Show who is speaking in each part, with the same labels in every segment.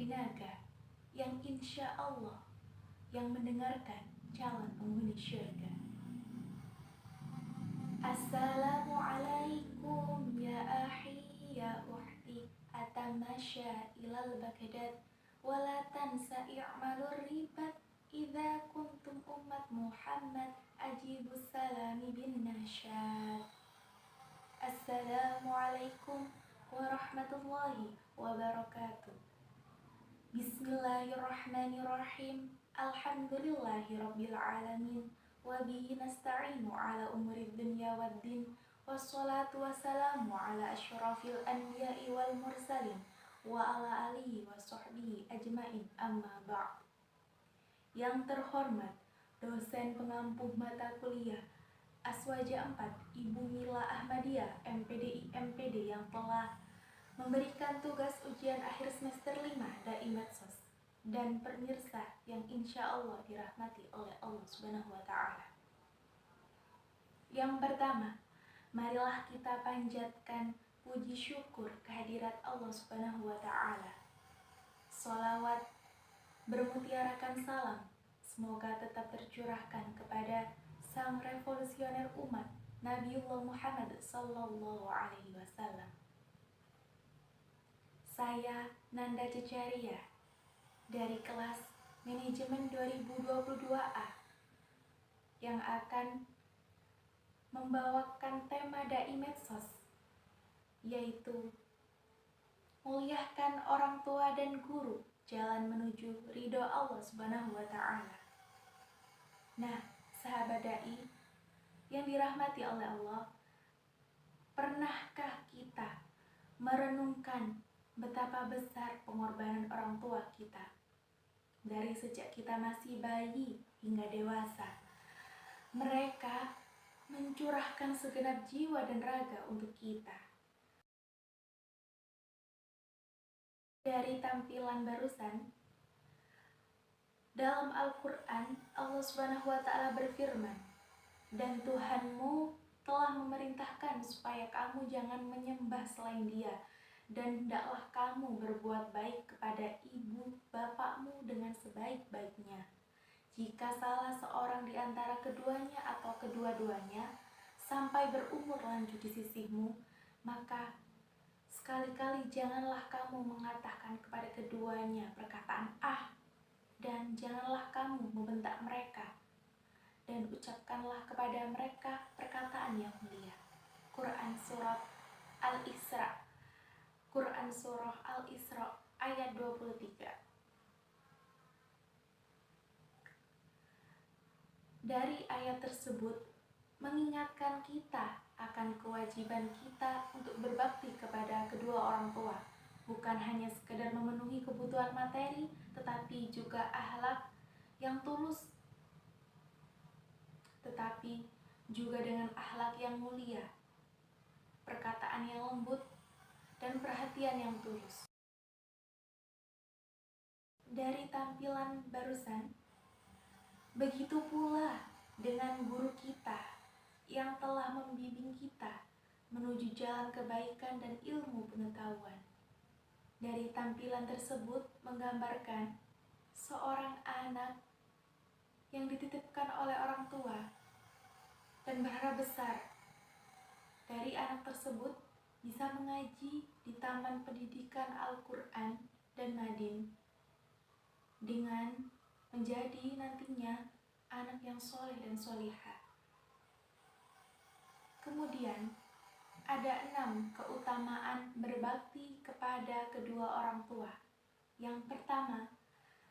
Speaker 1: dari naga yang insya Allah yang mendengarkan calon penghuni syurga. Assalamualaikum ya ahi ya uhti atamasya ilal Baghdad wala tansa i'malur ribat idza kuntum ummat Muhammad ajibus salami bin nasyad. Assalamualaikum warahmatullahi wabarakatuh. Bismillahirrahmanirrahim. Alhamdulillahirabbil alamin. Wa bihi nasta'inu ala umuri dunya waddin. Wassalatu wassalamu ala asyrafil anbiya'i wal mursalin wa ala alihi wa sahbihi ajmain, amma ba'd. Yang terhormat dosen pengampu mata kuliah Aswaja 4 Ibu Mila Ahmadiyah MPDI MPD yang telah memberikan tugas ujian akhir semester 5 Dai Medsos, dan pemirsa yang insya Allah dirahmati oleh Allah Subhanahu wa Ta'ala. Yang pertama, marilah kita panjatkan puji syukur kehadirat Allah Subhanahu wa Ta'ala. Sholawat bermutiarakan salam semoga tetap tercurahkan kepada sang revolusioner umat Nabiullah Muhammad sallallahu alaihi wasallam. Saya Nanda Cecaria dari kelas Manajemen 2022A yang akan membawakan tema Dai Medsos, yaitu muliakan orang tua dan guru, jalan menuju ridho Allah Subhanahu wa Ta'ala. Nah, sahabat dai yang dirahmati oleh Allah, pernahkah kita merenungkan betapa besar pengorbanan orang tua kita dari sejak kita masih bayi hingga dewasa? Mereka mencurahkan segenap jiwa dan raga untuk kita. Dari tampilan barusan, dalam Al-Quran, Allah Subhanahu wa Ta'ala berfirman, dan Tuhanmu telah memerintahkan supaya kamu jangan menyembah selain Dia, dan hendaklah kamu berbuat baik kepada ibu bapakmu dengan sebaik-baiknya. Jika salah seorang di antara keduanya atau kedua-duanya sampai berumur lanjut di sisimu, maka sekali-kali janganlah kamu mengatakan kepada keduanya perkataan "ah", dan janganlah kamu membentak mereka, dan ucapkanlah kepada mereka perkataan yang mulia. Quran Surah Al-Isra, Quran Surah Al-Isra ayat 23. Dari ayat tersebut mengingatkan kita akan kewajiban kita untuk berbakti kepada kedua orang tua, bukan hanya sekedar memenuhi kebutuhan materi, tetapi juga akhlak yang tulus, tetapi juga dengan akhlak yang mulia, perkataan yang lembut, dan perhatian yang tulus. Dari tampilan barusan, begitu pula dengan guru kita yang telah membimbing kita menuju jalan kebaikan dan ilmu pengetahuan. Dari tampilan tersebut menggambarkan seorang anak yang dititipkan oleh orang tua dan berharap besar dari anak tersebut bisa mengaji di Taman Pendidikan Al-Quran dan Madin dengan menjadi nantinya anak yang soleh dan solihah. Kemudian ada 6 keutamaan berbakti kepada kedua orang tua. Yang pertama,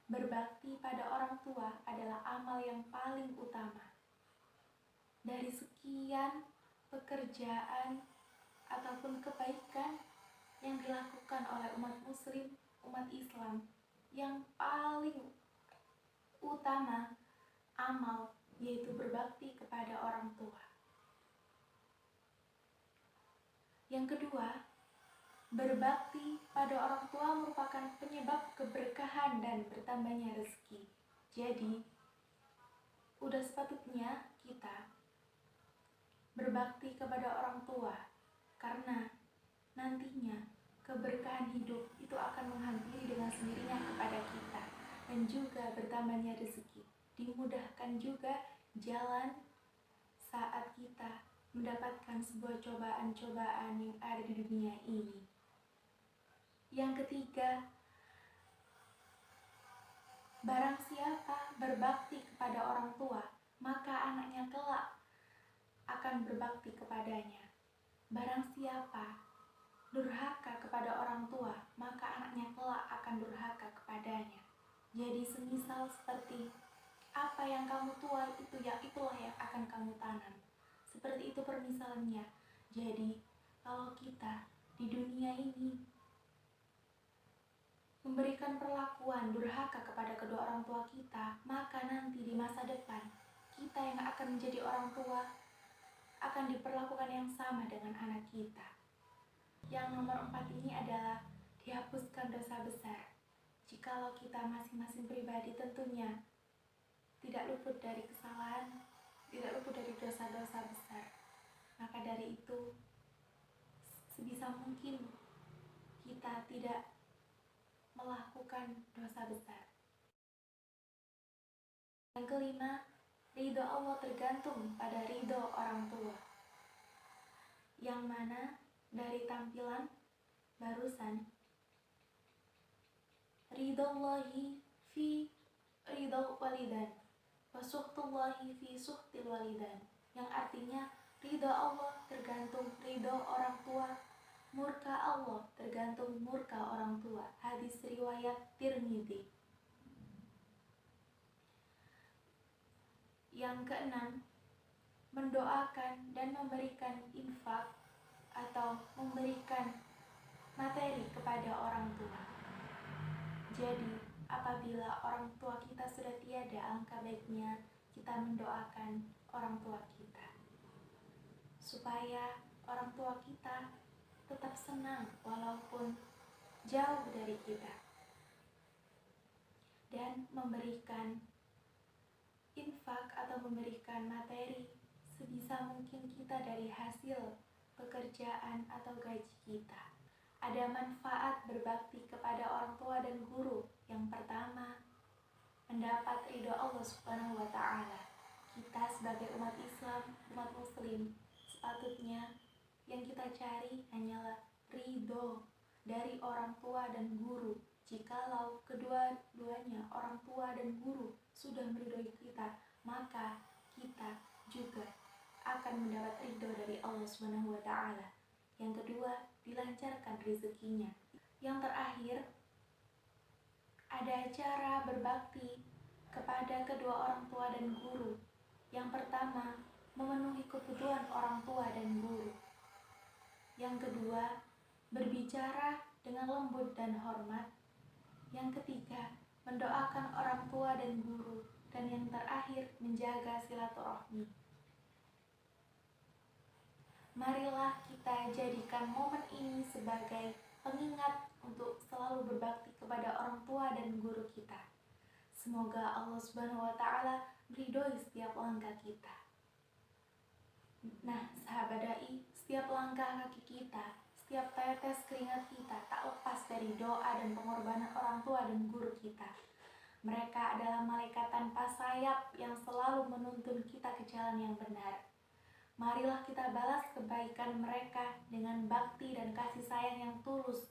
Speaker 1: berbakti pada orang tua adalah amal yang paling utama. Dari sekian pekerjaan ataupun kebaikan yang dilakukan oleh umat muslim, umat Islam, yang paling utama amal yaitu berbakti kepada orang tua. Yang kedua, berbakti pada orang tua merupakan penyebab keberkahan dan bertambahnya rezeki. Jadi, udah sepatutnya kita berbakti kepada orang tua, karena nantinya keberkahan hidup itu itu akan menghampiri dengan sendirinya kepada kita, dan juga bertambahnya rezeki. Dimudahkan juga jalan saat kita mendapatkan sebuah cobaan-cobaan yang ada di dunia ini. Yang ketiga, barang siapa berbakti kepada orang tua, maka anaknya kelak akan berbakti kepadanya. Barang siapa durhaka kepada orang tua, maka anaknya kelak akan durhaka kepadanya. Jadi semisal seperti apa yang kamu tuai, itulah yang akan kamu tanam. Seperti itu permisalannya. Jadi kalau kita di dunia ini memberikan perlakuan durhaka kepada kedua orang tua kita, maka nanti di masa depan kita yang akan menjadi orang tua akan diperlakukan yang sama dengan anak kita. Yang nomor 4 ini adalah dihapuskan dosa besar. Jikalau kita masing-masing pribadi tentunya tidak luput dari kesalahan, tidak luput dari dosa-dosa besar. Maka dari itu, sebisa mungkin kita tidak melakukan dosa besar. Yang kelima, ridho Allah tergantung pada ridho orang tua. Yang mana dari tampilan barusan, ridho Allahi fi ridho walidan, wa suhtullahi fi suhtil walidan. Yang artinya ridho Allah tergantung ridho orang tua, murka Allah tergantung murka orang tua. Hadis riwayat Tirmidzi. Yang keenam, mendoakan dan memberikan infak atau memberikan materi kepada orang tua. Jadi apabila orang tua kita sudah tiada, alangkah baiknya kita mendoakan orang tua kita supaya orang tua kita tetap senang walaupun jauh dari kita, dan memberikan infak atau memberikan materi sebisa mungkin kita dari hasil pekerjaan atau gaji kita. Ada manfaat berbakti kepada orang tua dan guru. Yang pertama, mendapat ridho Allah Subhanahu wa Ta'ala. Kita sebagai umat Islam, umat Muslim, sepatutnya yang kita cari hanyalah ridho dari orang tua dan guru. Jikalau kedua-duanya, orang tua dan guru, sudah meridhoi kita, maka kita juga akan mendapat ridho dari Allah Subhanahu wa Ta'ala. Yang kedua, dilancarkan rezekinya. Yang terakhir, ada cara berbakti kepada kedua orang tua dan guru. Yang pertama, memenuhi kebutuhan orang tua dan guru. Yang kedua, berbicara dengan lembut dan hormat. Yang ketiga, mendoakan orang tua dan guru. Dan yang terakhir, menjaga silaturahmi. Marilah kita jadikan momen ini sebagai pengingat untuk selalu berbakti kepada orang tua dan guru kita. Semoga Allah Subhanahu wa Ta'ala meridhoi setiap langkah kita. Nah, sahabat dai, setiap langkah kaki kita, setiap tetes keringat kita tak lepas dari doa dan pengorbanan orang tua dan guru kita. Mereka adalah malaikat tanpa sayap yang selalu menuntun kita ke jalan yang benar. Marilah kita balas kebaikan mereka dengan bakti dan kasih sayang yang tulus.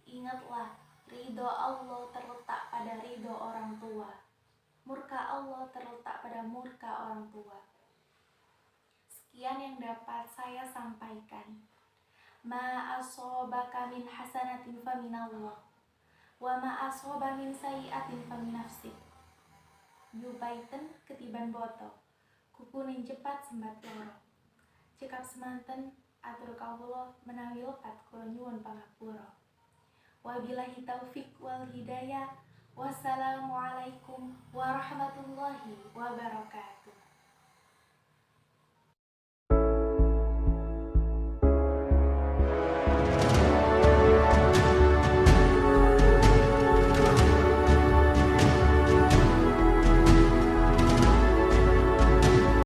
Speaker 1: Ingatlah, ridho Allah terletak pada ridho orang tua. Murka Allah terletak pada murka orang tua. Sekian yang dapat saya sampaikan. Ma asobaka min hasanatin faminallah, wa ma asoba min sayiatin faminafsik. Yubaiten ketiban boto, kukuning cepat sembat loro. Cekap semanten atur kawula menawi lepat kula nyuwun pangapura. Wabillahi taufik wal hidayah. Wassalamualaikum warahmatullahi wabarakatuh.